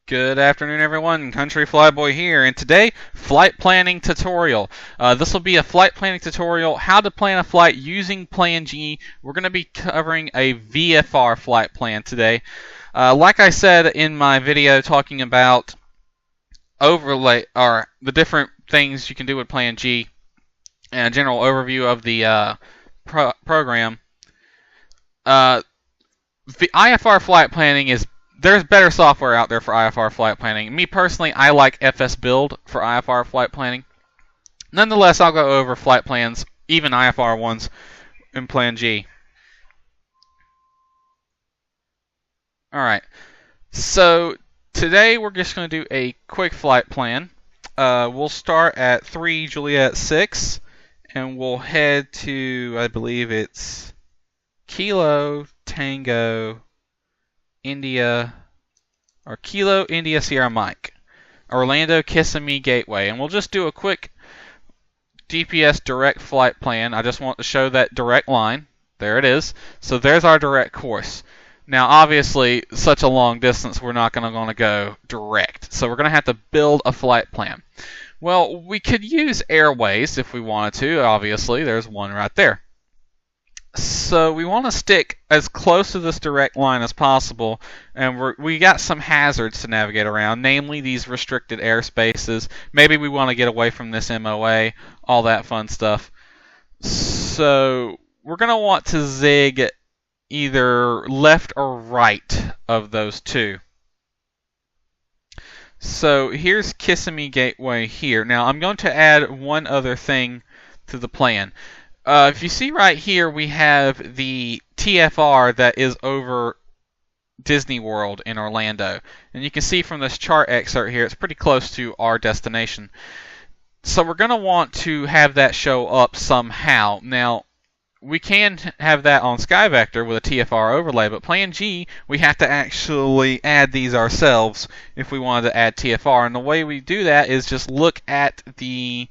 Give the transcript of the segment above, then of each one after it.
Good afternoon, everyone. Country Flyboy here, and today, flight planning tutorial. This will be a flight planning tutorial, how to plan a flight using PlanG. We're going to be covering a VFR flight plan today. Like I said in my video talking about overlay or the different things you can do with PlanG and a general overview of the program, the IFR flight planning is there's better software out there for IFR flight planning. Me personally, I like FS Build for IFR flight planning. Nonetheless, I'll go over flight plans, even IFR ones, in PlanG. Alright, so today we're just going to do a quick flight plan. We'll start at 3 Juliet 6, and we'll head to, I believe it's Kilo Tango India, or Kilo India Sierra Mike, Orlando Kissimmee Gateway, and we'll just do a quick GPS direct flight plan. I just want to show that direct line. There it is. So there's our direct course. Now, obviously, such a long distance, we're not going to go direct. So we're going to have to build a flight plan. Well, we could use airways if we wanted to. Obviously, there's one right there. So we want to stick as close to this direct line as possible, and we got some hazards to navigate around, namely these restricted airspaces. Maybe we want to get away from this MOA, all that fun stuff. So we're going to want to zig either left or right of those two. So here's Kissimmee Gateway here. Now I'm going to add one other thing to the plan. If you see right here, we have the TFR that is over Disney World in Orlando. And you can see from this chart excerpt here, it's pretty close to our destination. So we're going to want to have that show up somehow. Now, we can have that on SkyVector with a TFR overlay, but PlanG, we have to actually add these ourselves if we wanted to add TFR. And the way we do that is just look at the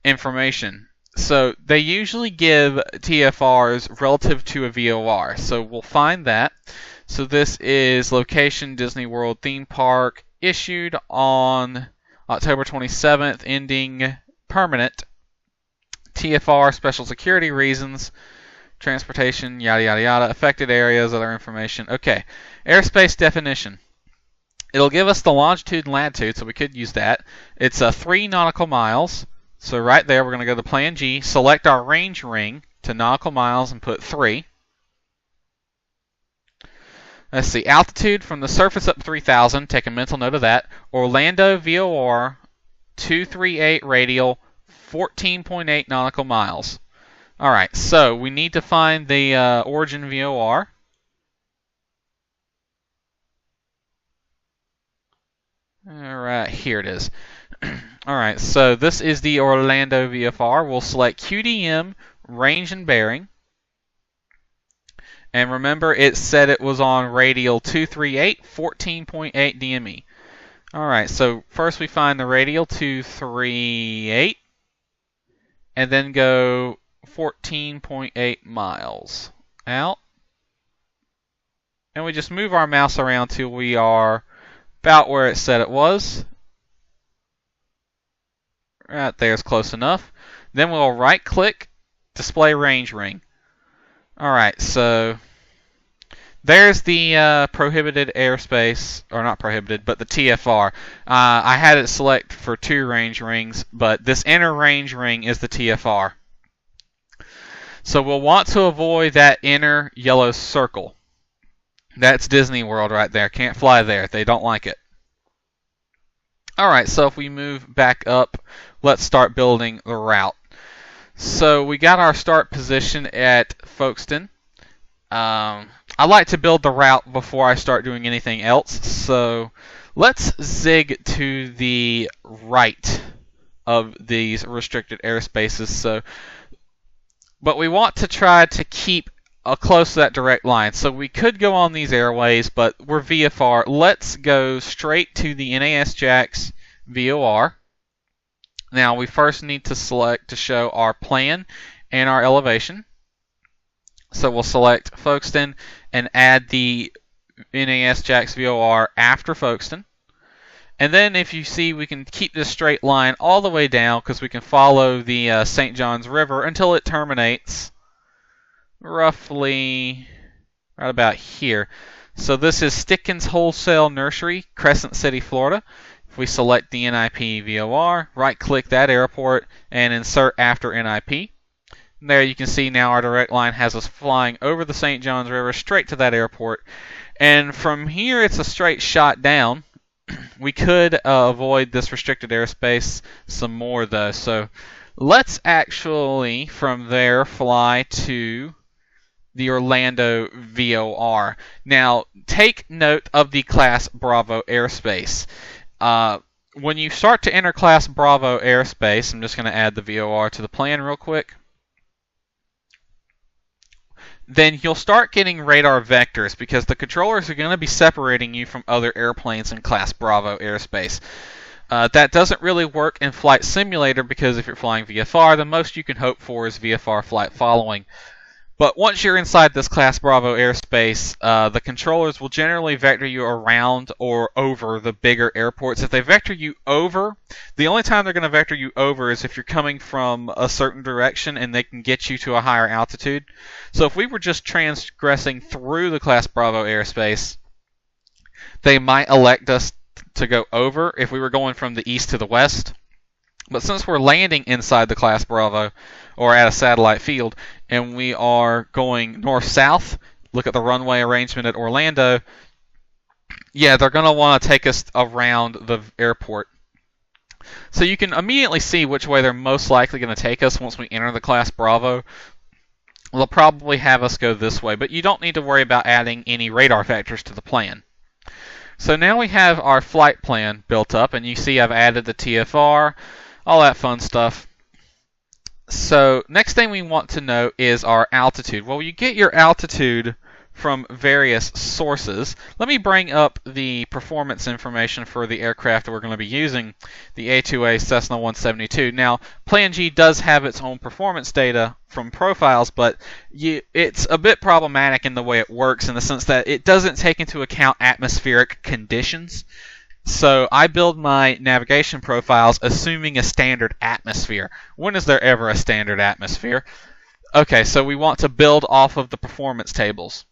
information. So they usually give TFRs relative to a VOR. So we'll find that. So this is location Disney World theme park, issued on October 27th, ending permanent. TFR, special security reasons, transportation, yada yada yada, affected areas, other information. Okay, airspace definition. It'll give us the longitude and latitude, so we could use that. It's 3 nautical miles. So right there, we're going to go to PlanG, select our range ring to nautical miles, and put 3. Let's see, altitude from the surface up to 3,000. Take a mental note of that. Orlando VOR 238 radial, 14.8 nautical miles. All right, so we need to find the origin VOR. All right, here it is. Alright, so this is the Orlando VFR. We'll select QDM, range and bearing. And remember, it said it was on radial 238, 14.8 DME. Alright, so first we find the radial 238, and then go 14.8 miles out. And we just move our mouse around till we are about where it said it was. Right there's close enough. Then we'll right click, display range ring. Alright, so there's the prohibited airspace, or not prohibited, but the TFR. I had it select for 2 range rings, but this inner range ring is the TFR. So we'll want to avoid that inner yellow circle. That's Disney World right there. Can't fly there. They don't like it. Alright, so if we move back up, let's start building the route. So we got our start position at Folkestone. I like to build the route before I start doing anything else. So let's zig to the right of these restricted airspaces. But we want to try to keep close to that direct line. So we could go on these airways, but we're VFR. Let's go straight to the NAS Jax VOR. Now we first need to select to show our plan and our elevation. So we'll select Folkestone and add the VNAV Jax VOR after Folkestone. And then if you see, we can keep this straight line all the way down because we can follow the St. Johns River until it terminates roughly right about here. So this is Stickins Wholesale Nursery, Crescent City, Florida. If we select the NIP VOR, right-click that airport, and insert after NIP. And there you can see now our direct line has us flying over the St. Johns River straight to that airport. And from here, it's a straight shot down. We could avoid this restricted airspace some more, though. So let's actually, from there, fly to the Orlando VOR. Now, take note of the Class Bravo airspace. When you start to enter Class Bravo airspace, I'm just going to add the VOR to the plan real quick. Then you'll start getting radar vectors because the controllers are going to be separating you from other airplanes in Class Bravo airspace. That doesn't really work in Flight Simulator because if you're flying VFR, the most you can hope for is VFR flight following. But once you're inside this Class Bravo airspace, the controllers will generally vector you around or over the bigger airports. If they vector you over, the only time they're going to vector you over is if you're coming from a certain direction and they can get you to a higher altitude. So if we were just transgressing through the Class Bravo airspace, they might elect us to go over if we were going from the east to the west. But since we're landing inside the Class Bravo or at a satellite field and we are going north-south, look at the runway arrangement at Orlando, yeah, they're going to want to take us around the airport. So you can immediately see which way they're most likely going to take us once we enter the Class Bravo. They'll probably have us go this way, but you don't need to worry about adding any radar vectors to the plan. So now we have our flight plan built up, and you see I've added the TFR, all that fun stuff. So next thing we want to know is our altitude. Well, you get your altitude from various sources. Let me bring up the performance information for the aircraft that we're going to be using, the A2A Cessna 172. Now, PlanG does have its own performance data from profiles, but it's a bit problematic in the way it works in the sense that it doesn't take into account atmospheric conditions. So I build my navigation profiles assuming a standard atmosphere. When is there ever a standard atmosphere? Okay, so we want to build off of the performance tables.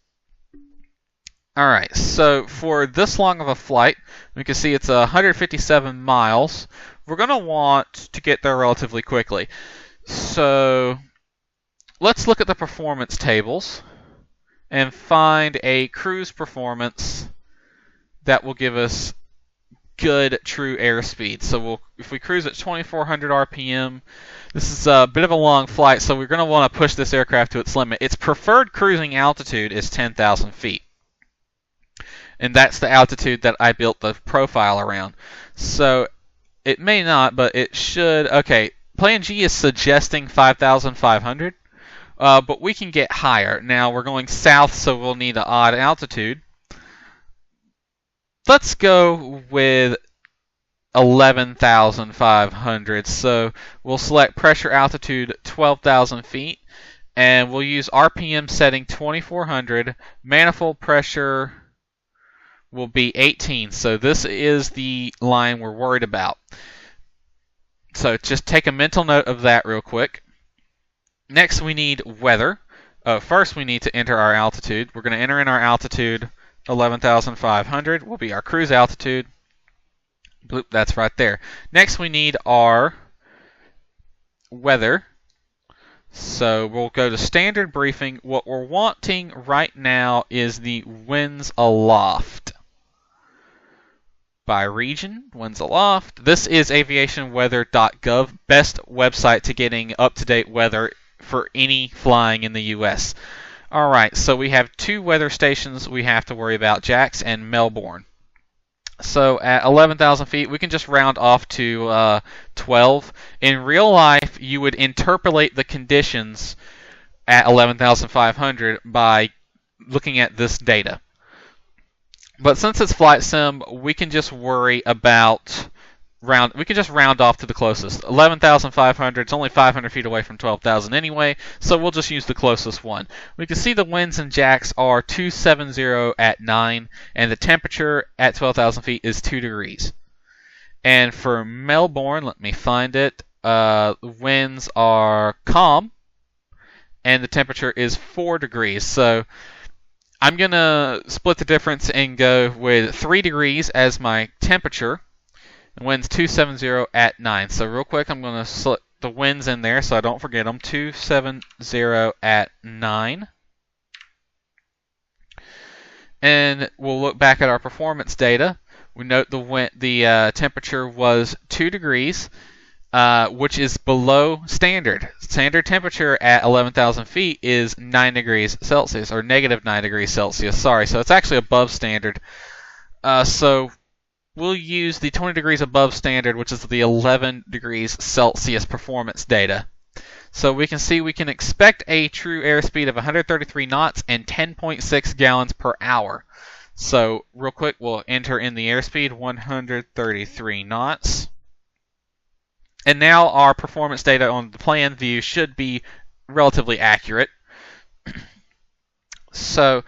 Alright, so for this long of a flight, we can see it's 157 miles. We're going to want to get there relatively quickly. So let's look at the performance tables and find a cruise performance that will give us good true airspeed. So if we cruise at 2400 RPM, this is a bit of a long flight, so we're going to want to push this aircraft to its limit. Its preferred cruising altitude is 10,000 feet. And that's the altitude that I built the profile around. So it may not, but it should. Okay, PlanG is suggesting 5,500, but we can get higher. Now we're going south, so we'll need an odd altitude. Let's go with 11,500. So we'll select pressure altitude 12,000 feet, and we'll use RPM setting 2400. Manifold pressure will be 18. So this is the line we're worried about. So just take a mental note of that real quick. Next, we need weather. First, we need to enter our altitude. We're going to enter in our altitude. 11,500 will be our cruise altitude. Bloop, that's right there. Next, we need our weather. So we'll go to standard briefing. What we're wanting right now is the winds aloft. By region, winds aloft. This is aviationweather.gov, best website to getting up-to-date weather for any flying in the U.S. Alright, so we have two weather stations we have to worry about, Jax and Melbourne. So at 11,000 feet, we can just round off to 12. In real life, you would interpolate the conditions at 11,500 by looking at this data. But since it's flight sim, we can just worry about we can just round off to the closest. 11,500, it's only 500 feet away from 12,000 anyway, so we'll just use the closest one. We can see the winds and Jax are 270 at 9, and the temperature at 12,000 feet is 2 degrees. And for Melbourne, let me find it. Winds are calm, and the temperature is 4 degrees. So I'm going to split the difference and go with 3 degrees as my temperature. And winds 270 at 9. So real quick, I'm going to slip the winds in there so I don't forget them. 270 at 9. And we'll look back at our performance data. We note the temperature was 2 degrees, which is below standard. Standard temperature at 11,000 feet is 9 degrees Celsius, or negative 9 degrees Celsius, sorry. So it's actually above standard. So we'll use the 20 degrees above standard, which is the 11 degrees Celsius performance data. So we can see we can expect a true airspeed of 133 knots and 10.6 gallons per hour. So real quick, we'll enter in the airspeed, 133 knots. And now our performance data on the plan view should be relatively accurate. So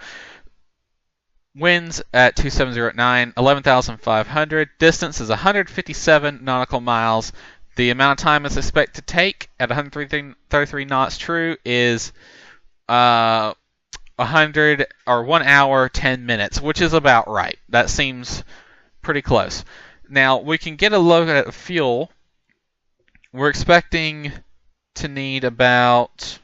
winds at 270 at 9, 11,500. Distance is 157 nautical miles. The amount of time it's expected to take at 133 knots true is 100 or 1 hour 10 minutes, which is about right. That seems pretty close. Now we can get a look at fuel. We're expecting to need about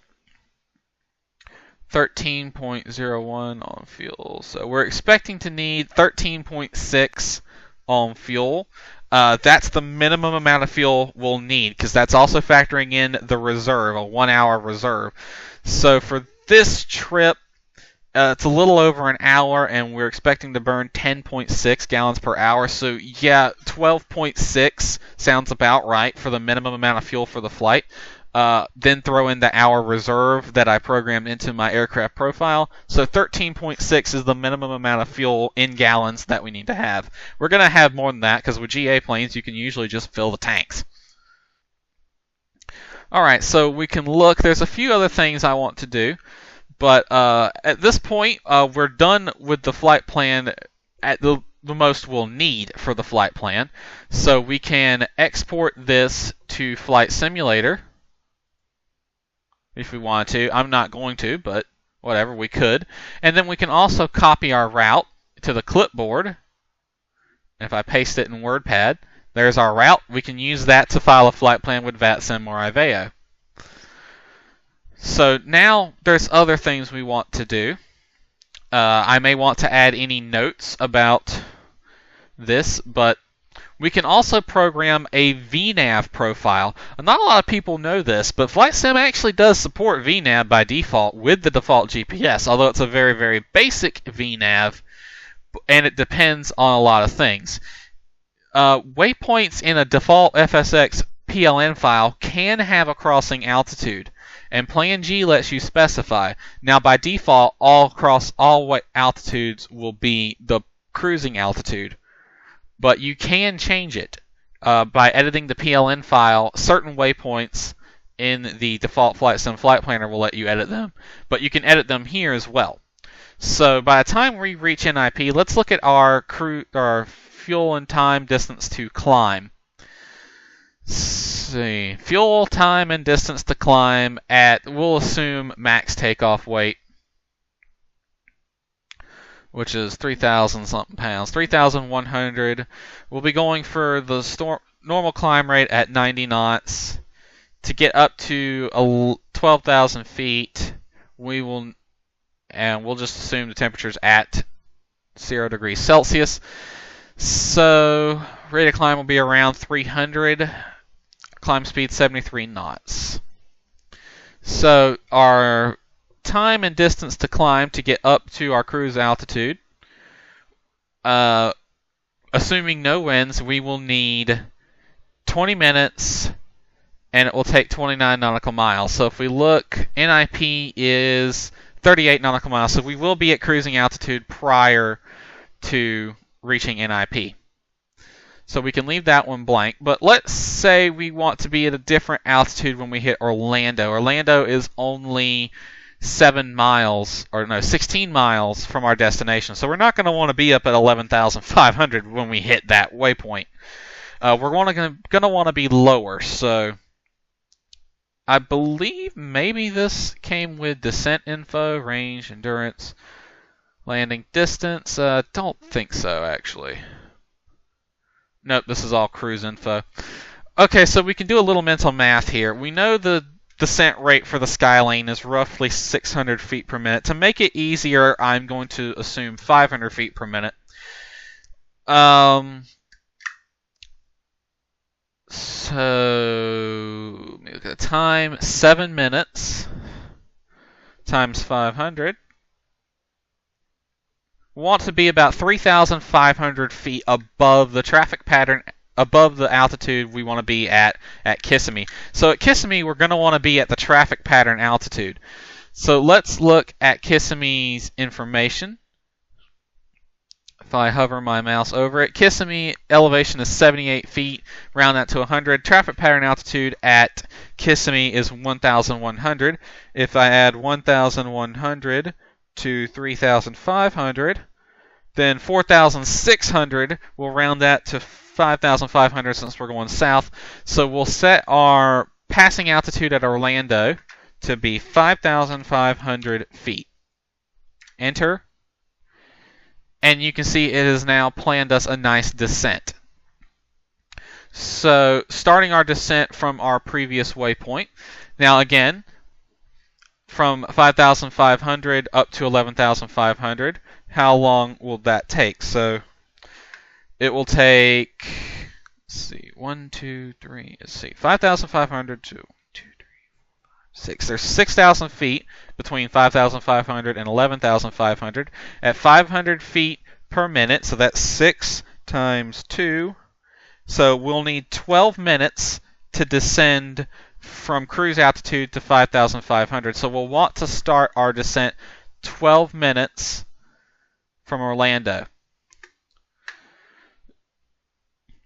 13.01 on fuel. So we're expecting to need 13.6 on fuel. That's the minimum amount of fuel we'll need, because that's also factoring in the reserve, a 1 hour reserve. So for this trip, it's a little over an hour, and we're expecting to burn 10.6 gallons per hour. So yeah, 12.6 sounds about right for the minimum amount of fuel for the flight. Then throw in the hour reserve that I programmed into my aircraft profile. So 13.6 is the minimum amount of fuel in gallons that we need to have. We're going to have more than that, because with GA planes, you can usually just fill the tanks. Alright, so we can look. There's a few other things I want to do. But at this point, we're done with the flight plan at the most we'll need for the flight plan. So we can export this to Flight Simulator if we want to. I'm not going to, but whatever, we could. And then we can also copy our route to the clipboard. And if I paste it in WordPad, there's our route. We can use that to file a flight plan with VATSIM or IVEO. So now there's other things we want to do. I may want to add any notes about this, but we can also program a VNAV profile. Not a lot of people know this, but FlightSim actually does support VNAV by default with the default GPS, although it's a very, very basic VNAV, and it depends on a lot of things. Waypoints in a default FSX PLN file can have a crossing altitude, and PlanG lets you specify. Now, by default, all altitudes will be the cruising altitude, but you can change it by editing the PLN file. Certain waypoints in the default FlightSim Flightplanner will let you edit them, but you can edit them here as well. So by the time we reach NIP, let's look at our fuel and time distance to climb. Let's see, fuel time and distance to climb at, we'll assume max takeoff weight, which is 3,000 something pounds, 3,100. We'll be going for the normal climb rate at 90 knots. To get up to 12,000 feet, we'll just assume the temperature's at 0 degrees Celsius. So rate of climb will be around 300. Climb speed 73 knots. So our time and distance to climb to get up to our cruise altitude, assuming no winds, we will need 20 minutes, and it will take 29 nautical miles. So if we look, NIP is 38 nautical miles, so we will be at cruising altitude prior to reaching NIP. So we can leave that one blank, but let's say we want to be at a different altitude when we hit Orlando. Orlando is only 16 miles from our destination, so we're not going to want to be up at 11,500 when we hit that waypoint. We're gonna want to be lower, so I believe maybe this came with descent info, range, endurance, landing distance. Don't think so, actually. Nope, this is all cruise info. Okay, so we can do a little mental math here. We know the descent rate for the Skylane is roughly 600 feet per minute. To make it easier, I'm going to assume 500 feet per minute. So, let me look at the time. 7 minutes times 500. We want to be about 3,500 feet above the traffic pattern, above the altitude we want to be at Kissimmee. So at Kissimmee, we're going to want to be at the traffic pattern altitude. So let's look at Kissimmee's information. If I hover my mouse over it, Kissimmee elevation is 78 feet, round that to 100. Traffic pattern altitude at Kissimmee is 1,100. If I add 1,100 to 3,500, then 4,600, we'll round that to 5,500 since we're going south. So we'll set our passing altitude at Orlando to be 5,500 feet. Enter. And you can see it has now planned us a nice descent. So starting our descent from our previous waypoint. Now again, from 5,500 up to 11,500, how long will that take? So it will take, let's see, 1, 2, 3, let's see, 5,500 to 1, 2, 3, 4, 5, 6. There's 6,000 feet between 5,500 and 11,500 at 500 feet per minute. So that's 6 times 2. So we'll need 12 minutes to descend from cruise altitude to 5,500. So we'll want to start our descent 12 minutes from Orlando.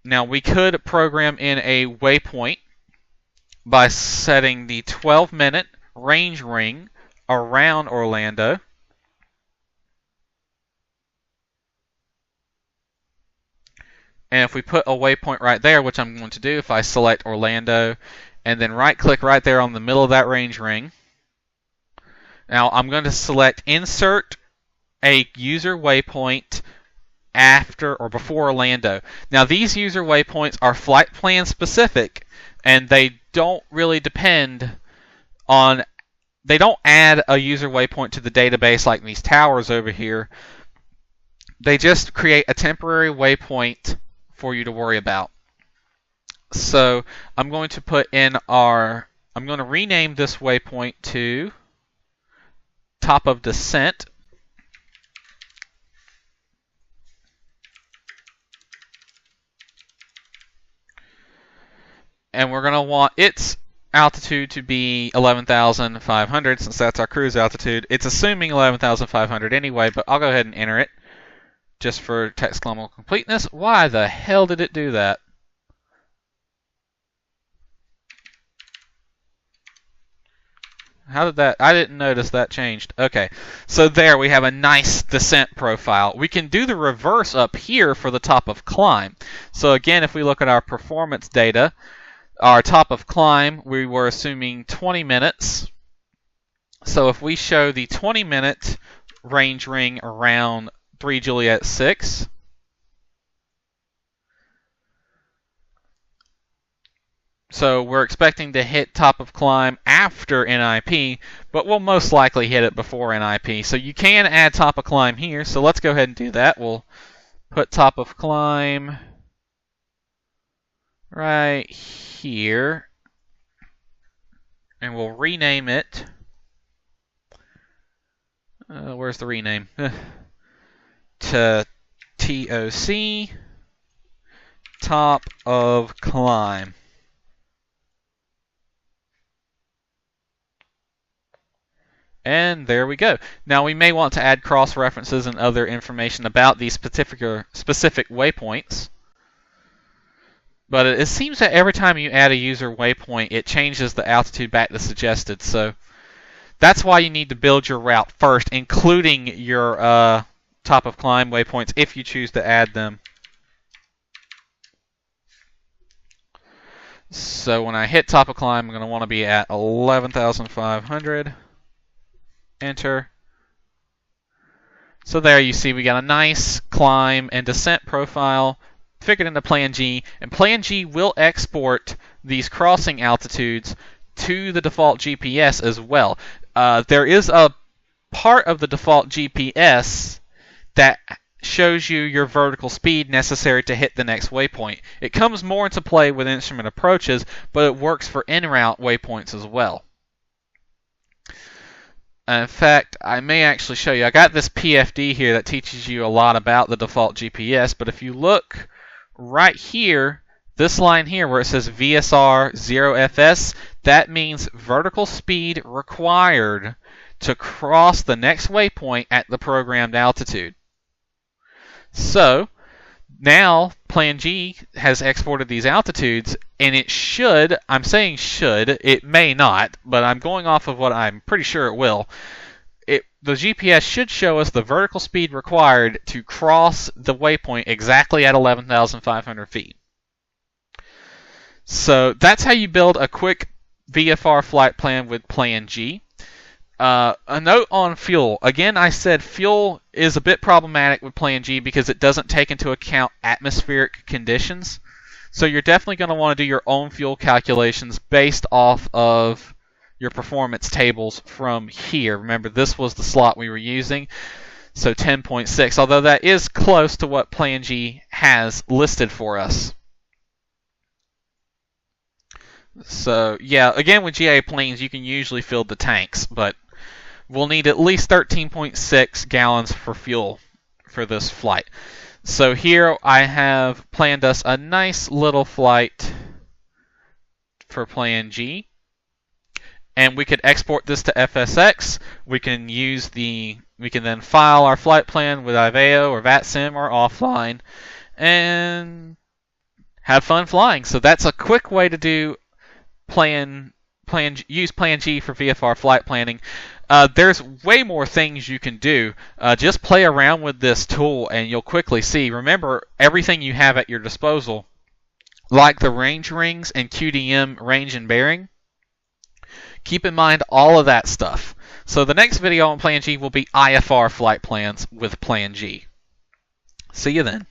Now we could program in a waypoint by setting the 12-minute range ring around Orlando. And if we put a waypoint right there, which I'm going to do, if I select Orlando and then right-click right there on the middle of that range ring. Now I'm going to select Insert a User Waypoint after or before Orlando. Now these user waypoints are flight plan specific, and they don't really depend on, they don't add a user waypoint to the database like these towers over here. They just create a temporary waypoint for you to worry about. So I'm going to put in I'm going to rename this waypoint to top of descent. And we're going to want its altitude to be 11,500 since that's our cruise altitude. It's assuming 11,500 anyway, but I'll go ahead and enter it just for taxonomical completeness. Why the hell did it do that? How did that? I didn't notice that changed. Okay, so there we have a nice descent profile. We can do the reverse up here for the top of climb. So again, if we look at our performance data, our top of climb, we were assuming 20 minutes. So if we show the 20-minute range ring around 3 Juliet 6, so we're expecting to hit top of climb after NIP, but we'll most likely hit it before NIP. So you can add top of climb here. So let's go ahead and do that. We'll put top of climb right here, and we'll rename it. Where's the rename? To TOC, top of climb. And there we go. Now we may want to add cross-references and other information about these specific waypoints. But it seems that every time you add a user waypoint, it changes the altitude back to suggested. So that's why you need to build your route first, including your top of climb waypoints if you choose to add them. So when I hit top of climb, I'm going to want to be at 11,500. Enter. So there you see we got a nice climb and descent profile figured into PlanG, and PlanG will export these crossing altitudes to the default GPS as well. There is a part of the default GPS that shows you your vertical speed necessary to hit the next waypoint. It comes more into play with instrument approaches, but it works for en route waypoints as well. In fact, I may actually show you. I got this PFD here that teaches you a lot about the default GPS, but if you look right here, this line here where it says VSR 0FS, that means vertical speed required to cross the next waypoint at the programmed altitude. So now PlanG has exported these altitudes, and it should, I'm saying should, it may not, but I'm going off of what I'm pretty sure it will. The GPS should show us the vertical speed required to cross the waypoint exactly at 11,500 feet. So that's how you build a quick VFR flight plan with PlanG. A note on fuel. Again, I said fuel is a bit problematic with PlanG because it doesn't take into account atmospheric conditions. So you're definitely going to want to do your own fuel calculations based off of your performance tables from here. Remember, this was the slot we were using, so 10.6, although that is close to what PlanG has listed for us. So yeah, again with GA planes you can usually fill the tanks, but we'll need at least 13.6 gallons for fuel for this flight. So here I have planned us a nice little flight for PlanG, and we could export this to FSX. We can then file our flight plan with IVEO or VATSIM or offline and have fun flying. So that's a quick way to do use PlanG for VFR flight planning. There's way more things you can do. Just play around with this tool and you'll quickly see. Remember, everything you have at your disposal, like the range rings and QDM range and bearing, keep in mind all of that stuff. So the next video on PlanG will be IFR flight plans with PlanG. See you then.